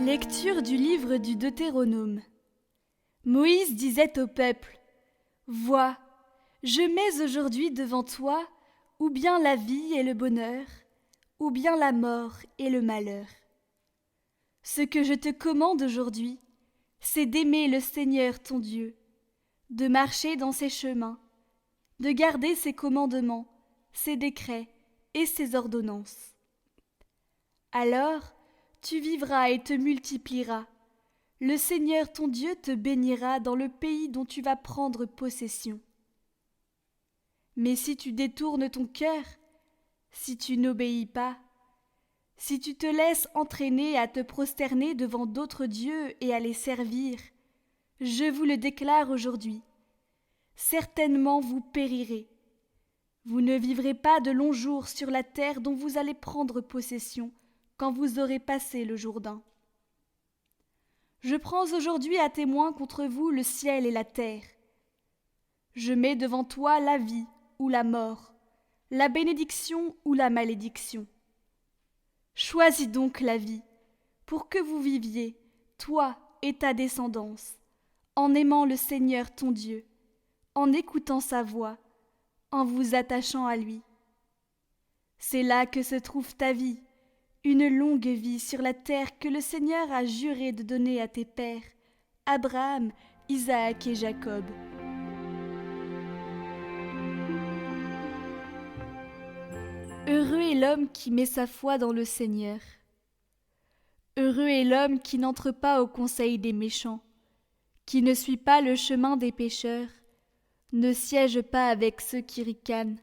Lecture du livre du Deutéronome. Moïse disait au peuple : Vois, je mets aujourd'hui devant toi ou bien la vie et le bonheur, ou bien la mort et le malheur. Ce que je te commande aujourd'hui, c'est d'aimer le Seigneur ton Dieu, de marcher dans ses chemins, de garder ses commandements, ses décrets et ses ordonnances. Alors, tu vivras et te multiplieras. Le Seigneur ton Dieu te bénira dans le pays dont tu vas prendre possession. Mais si tu détournes ton cœur, si tu n'obéis pas, si tu te laisses entraîner à te prosterner devant d'autres dieux et à les servir, je vous le déclare aujourd'hui, certainement vous périrez. Vous ne vivrez pas de longs jours sur la terre dont vous allez prendre possession quand vous aurez passé le Jourdain. Je prends aujourd'hui à témoin contre vous le ciel et la terre. Je mets devant toi la vie ou la mort, la bénédiction ou la malédiction. Choisis donc la vie, pour que vous viviez, toi et ta descendance, en aimant le Seigneur ton Dieu, en écoutant sa voix, en vous attachant à lui. C'est là que se trouve ta vie, une longue vie sur la terre que le Seigneur a juré de donner à tes pères, Abraham, Isaac et Jacob. Heureux est l'homme qui met sa foi dans le Seigneur. Heureux est l'homme qui n'entre pas au conseil des méchants, qui ne suit pas le chemin des pécheurs, ne siège pas avec ceux qui ricanent,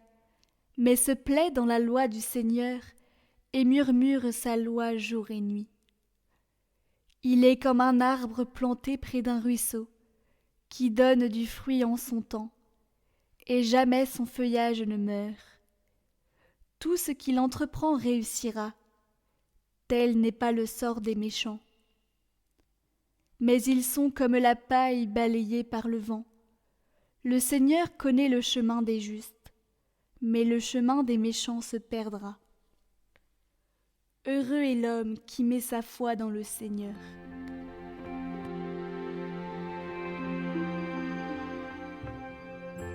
mais se plaît dans la loi du Seigneur et murmure sa loi jour et nuit. Il est comme un arbre planté près d'un ruisseau, qui donne du fruit en son temps, et jamais son feuillage ne meurt. Tout ce qu'il entreprend réussira. Tel n'est pas le sort des méchants. Mais ils sont comme la paille balayée par le vent. Le Seigneur connaît le chemin des justes, mais le chemin des méchants se perdra. Heureux est l'homme qui met sa foi dans le Seigneur.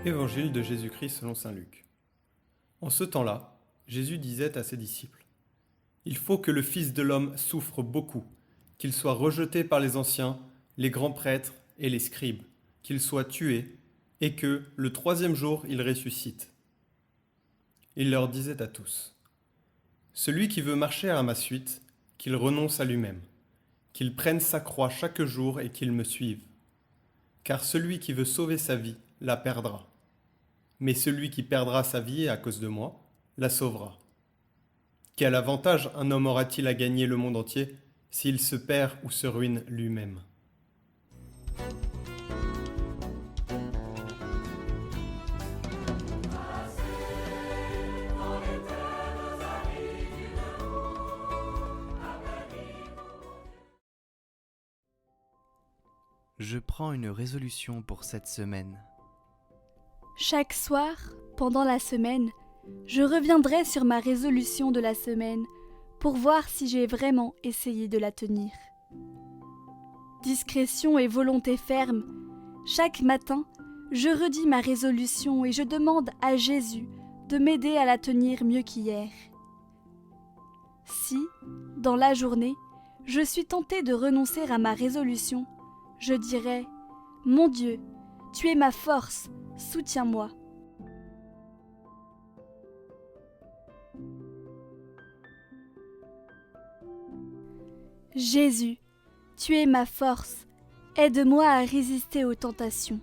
Évangile de Jésus-Christ selon saint Luc. En ce temps-là, Jésus disait à ses disciples : Il faut que le Fils de l'homme souffre beaucoup, qu'il soit rejeté par les anciens, les grands prêtres et les scribes, qu'il soit tué, et que, le troisième jour, il ressuscite. Il leur disait à tous : Celui qui veut marcher à ma suite, qu'il renonce à lui-même, qu'il prenne sa croix chaque jour et qu'il me suive. Car celui qui veut sauver sa vie la perdra. Mais celui qui perdra sa vie à cause de moi la sauvera. Quel avantage un homme aura-t-il à gagner le monde entier s'il se perd ou se ruine lui-même ? Je prends une résolution pour cette semaine. Chaque soir, pendant la semaine, je reviendrai sur ma résolution de la semaine pour voir si j'ai vraiment essayé de la tenir. Discrétion et volonté ferme, chaque matin, je redis ma résolution et je demande à Jésus de m'aider à la tenir mieux qu'hier. Si, dans la journée, je suis tentée de renoncer à ma résolution, je dirai : Mon Dieu, tu es ma force, soutiens-moi. Jésus, tu es ma force, aide-moi à résister aux tentations.